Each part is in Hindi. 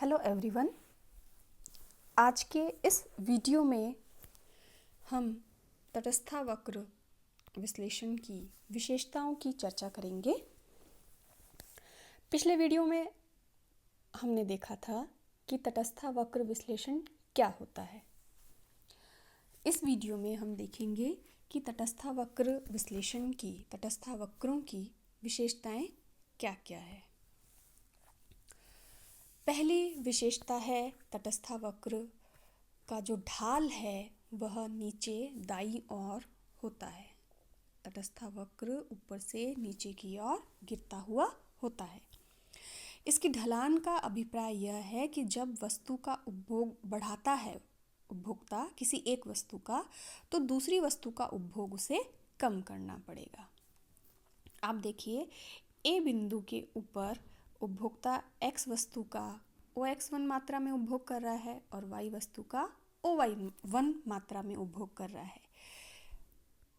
Hello everyone. आज के इस वीडियो में हम तटस्थ वक्र विश्लेषण की विशेषताओं की चर्चा करेंगे। पिछले वीडियो में हमने देखा था कि तटस्थ वक्र विश्लेषण क्या होता है। इस वीडियो में हम देखेंगे कि तटस्थ वक्र विश्लेषण की तटस्थ वक्रों की विशेषताएं क्या क्या है। पहली विशेषता है तटस्थ वक्र का जो ढाल है वह नीचे दाईं ओर होता है। तटस्थ वक्र ऊपर से नीचे की ओर गिरता हुआ होता है। इसकी ढलान का अभिप्राय यह है कि जब वस्तु का उपभोग बढ़ाता है उपभोक्ता किसी एक वस्तु का, तो दूसरी वस्तु का उपभोग उसे कम करना पड़ेगा। आप देखिए, ए बिंदु के ऊपर उपभोक्ता x वस्तु का OX1 मात्रा में उपभोग कर रहा है और y वस्तु का OY1 मात्रा में उपभोग कर रहा है।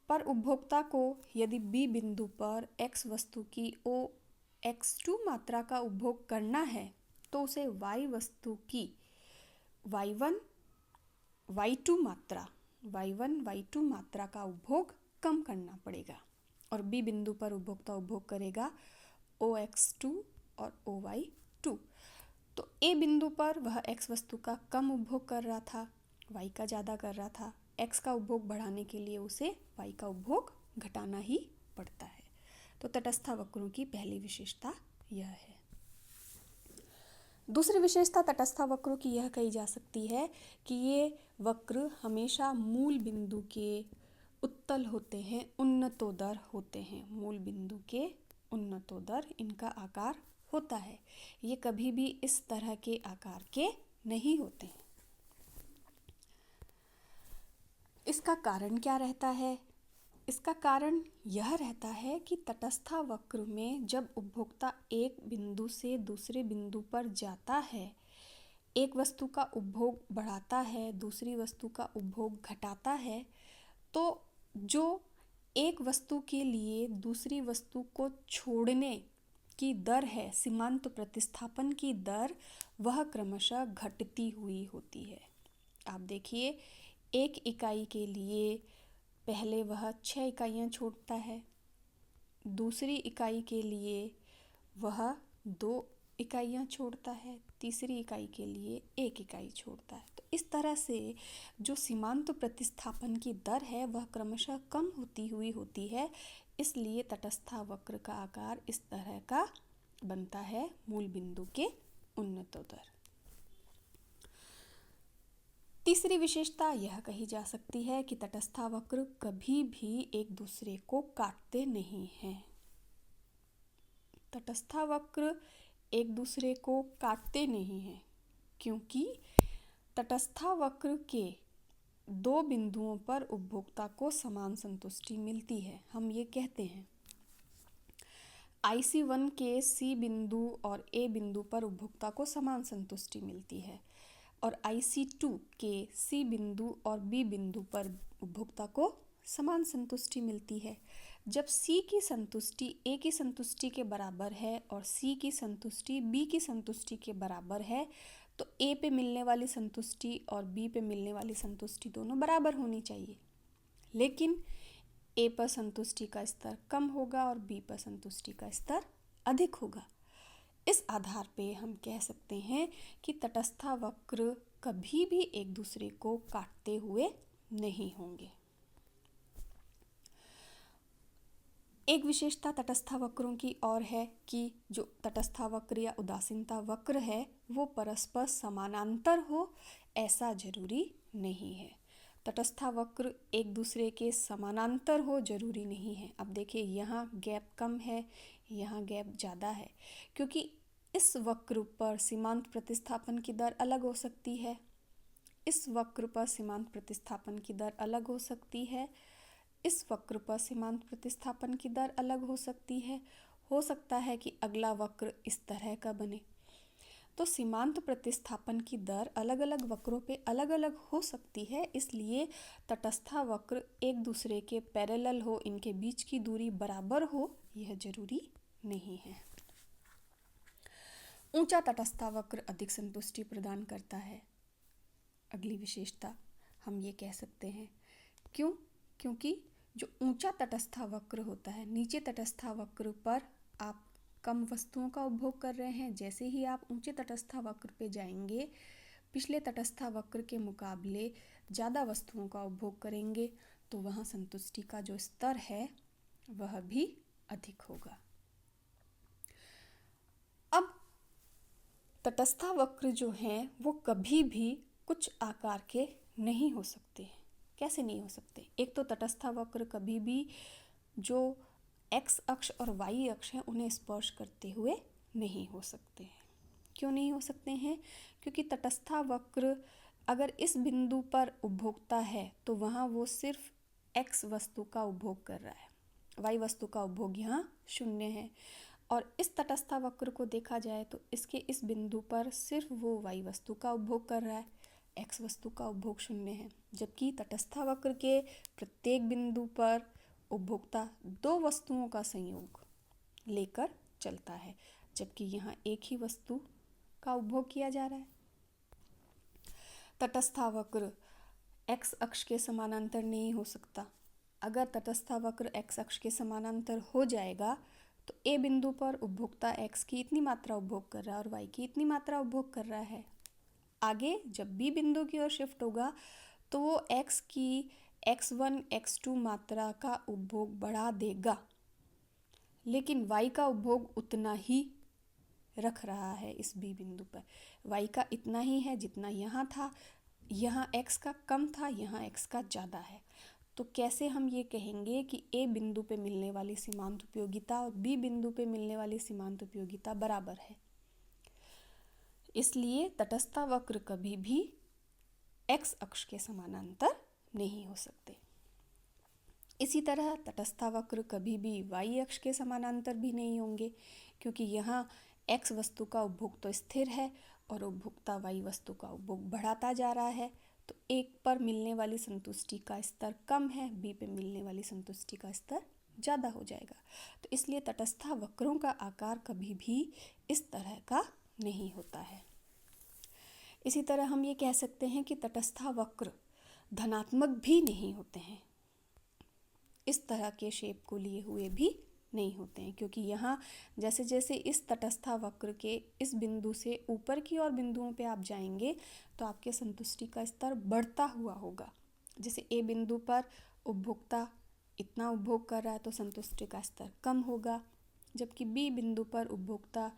पर उपभोक्ता को यदि B बिंदु पर x वस्तु की OX2 मात्रा का उपभोग करना है तो उसे y वस्तु की Y1 Y2 मात्रा का उपभोग कम करना पड़ेगा और B बिंदु पर उपभोक्ता उपभोग करेगा OX2 और OY2। तो A बिंदु पर वह X वस्तु का कम उपभोग कर रहा था, Y का ज़्यादा कर रहा था। X का उपभोग बढ़ाने के लिए उसे Y का उपभोग घटाना ही पड़ता है। तो तटस्थ वक्रों की पहली विशेषता यह है। दूसरी विशेषता तटस्थ वक्रों की यह कही जा सकती है कि ये वक्र हमेशा मूल बिंदु के उत्तल होते हैं, उन्नतोदर होते हैं। मूल बिंदु के उन्नतोदर इनका आकार होता है। ये कभी भी इस तरह के आकार के नहीं होते हैं। इसका कारण क्या रहता है? इसका कारण यह रहता है कि तटस्थ वक्र में जब उपभोक्ता एक बिंदु से दूसरे बिंदु पर जाता है, एक वस्तु का उपभोग बढ़ाता है, दूसरी वस्तु का उपभोग घटाता है, तो जो एक वस्तु के लिए दूसरी वस्तु को छोड़ने की दर है, सीमांत प्रतिस्थापन की दर, वह क्रमशः घटती हुई होती है। आप देखिए, एक इकाई के लिए पहले वह 6 इकाइयाँ छोड़ता है, दूसरी इकाई के लिए वह 2 इकाइयाँ छोड़ता है, तीसरी इकाई के लिए 1 इकाई छोड़ता है। तो इस तरह से जो सीमांत प्रतिस्थापन की दर है वह क्रमशः कम होती हुई होती है। इसलिए तटस्थ वक्र का आकार इस तरह का बनता है, मूल बिंदु के उन्नतोदर। तीसरी विशेषता यह कही जा सकती है कि तटस्थ वक्र कभी भी एक दूसरे को काटते नहीं हैं। तटस्थ वक्र एक दूसरे को काटते नहीं हैं क्योंकि तटस्थ वक्र के 2 बिंदुओं पर उपभोक्ता को समान संतुष्टि मिलती है। हम ये कहते हैं IC1 के C बिंदु और A बिंदु पर उपभोक्ता को समान संतुष्टि मिलती है और IC2 के C बिंदु और B बिंदु पर उपभोक्ता को समान संतुष्टि मिलती है। जब C की संतुष्टि A की संतुष्टि के बराबर है और C की संतुष्टि B की संतुष्टि के बराबर है, तो A पे मिलने वाली संतुष्टि और B पे मिलने वाली संतुष्टि दोनों बराबर होनी चाहिए। लेकिन A पर संतुष्टि का स्तर कम होगा और B पर संतुष्टि का स्तर अधिक होगा। इस आधार पे हम कह सकते हैं कि तटस्थ वक्र कभी भी एक दूसरे को काटते हुए नहीं होंगे। एक विशेषता तटस्थ वक्रों की और है कि जो तटस्थ वक्र या उदासीनता वक्र है वो परस्पर समानांतर हो, ऐसा जरूरी नहीं है। तटस्थ वक्र एक दूसरे के समानांतर हो जरूरी नहीं है। अब देखिए, यहाँ गैप कम है, यहाँ गैप ज़्यादा है, क्योंकि इस वक्र पर सीमांत प्रतिस्थापन की दर अलग हो सकती है, इस वक्र पर सीमांत प्रतिस्थापन की दर अलग हो सकती है, इस वक्र पर सीमांत प्रतिस्थापन की दर अलग हो सकती है। हो सकता है कि अगला वक्र इस तरह का बने। तो सीमांत प्रतिस्थापन की दर अलग अलग वक्रों पे अलग अलग हो सकती है। इसलिए तटस्थ वक्र एक दूसरे के पैरेलल हो, इनके बीच की दूरी बराबर हो, यह जरूरी नहीं है। ऊंचा तटस्था वक्र अधिक संतुष्टि प्रदान करता है। अगली विशेषता हम ये कह सकते हैं, क्यों? क्योंकि जो ऊंचा तटस्था वक्र होता है, नीचे तटस्था वक्र पर आप कम वस्तुओं का उपभोग कर रहे हैं। जैसे ही आप ऊंचे तटस्था वक्र पे जाएंगे, पिछले तटस्था वक्र के मुकाबले ज़्यादा वस्तुओं का उपभोग करेंगे, तो वहाँ संतुष्टि का जो स्तर है वह भी अधिक होगा। अब तटस्था वक्र जो हैं वो कभी भी कुछ आकार के नहीं हो सकते। कैसे नहीं हो सकते? एक तो तटस्था वक्र कभी भी जो x अक्ष और y अक्ष हैं उन्हें स्पर्श करते हुए नहीं हो सकते हैं। क्यों नहीं हो सकते हैं? क्योंकि तटस्था वक्र अगर इस बिंदु पर उपभोक्ता है तो वहाँ वो सिर्फ x वस्तु का उपभोग कर रहा है, y वस्तु का उपभोग यहाँ 0 है। और इस तटस्था वक्र को देखा जाए तो इसके इस बिंदु पर सिर्फ वो y वस्तु का उपभोग कर रहा है, x वस्तु का उपभोग 0 है। जबकि तटस्था वक्र के प्रत्येक बिंदु पर उपभोक्ता 2 वस्तुओं का संयोग लेकर चलता है, जबकि यहाँ एक ही वस्तु का उपभोग किया जा रहा है। तटस्था वक्र x अक्ष के समानांतर नहीं हो सकता। अगर तटस्था वक्र x अक्ष के समानांतर हो जाएगा तो A बिंदु पर उपभोक्ता x की इतनी मात्रा उपभोग कर रहा है और y की इतनी मात्रा उपभोग कर रहा है। आगे जब B बिंदु की ओर शिफ्ट होगा तो वो x की x1 x2 मात्रा का उपभोग बढ़ा देगा, लेकिन y का उपभोग उतना ही रख रहा है। इस B बिंदु पर y का इतना ही है जितना यहाँ था, यहाँ x का कम था, यहाँ x का ज़्यादा है। तो कैसे हम ये कहेंगे कि A बिंदु पे मिलने वाली सीमांत उपयोगिता और B बिंदु पे मिलने वाली सीमांत उपयोगिता बराबर है? इसलिए तटस्था वक्र कभी भी x अक्ष के समानांतर नहीं हो सकते। इसी तरह तटस्था वक्र कभी भी y अक्ष के समानांतर भी नहीं होंगे, क्योंकि यहाँ x वस्तु का उपभोग तो स्थिर है और उपभोक्ता y वस्तु का उपभोग बढ़ाता जा रहा है। तो एक पर मिलने वाली संतुष्टि का स्तर कम है, बी पे मिलने वाली संतुष्टि का स्तर ज़्यादा हो जाएगा। तो इसलिए तटस्था वक्रों का आकार कभी भी इस तरह का नहीं होता है। इसी तरह हम ये कह सकते हैं कि तटस्था वक्र धनात्मक भी नहीं होते हैं, इस तरह के शेप को लिए हुए भी नहीं होते हैं, क्योंकि यहाँ जैसे जैसे इस तटस्था वक्र के इस बिंदु से ऊपर की ओर बिंदुओं पे आप जाएंगे तो आपके संतुष्टि का स्तर बढ़ता हुआ होगा। जैसे A बिंदु पर उपभोक्ता इतना उपभोग कर रहा है तो संतुष्टि का स्तर कम होगा, जबकि B बिंदु पर उपभोक्ता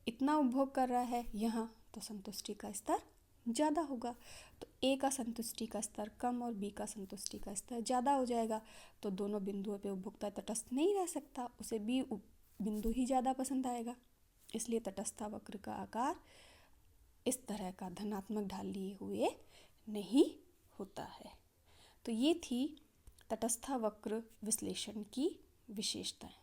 इतना उपभोग कर रहा है यहाँ, तो संतुष्टि का स्तर ज़्यादा होगा। तो A का संतुष्टि का स्तर कम और B का संतुष्टि का स्तर ज़्यादा हो जाएगा। तो दोनों बिंदुओं पे उपभोक्ता तटस्थ नहीं रह सकता, उसे B बिंदु ही ज़्यादा पसंद आएगा। इसलिए तटस्था वक्र का आकार इस तरह का धनात्मक ढाल लिए हुए नहीं होता है। तो ये थी तटस्था वक्र विश्लेषण की विशेषताएं।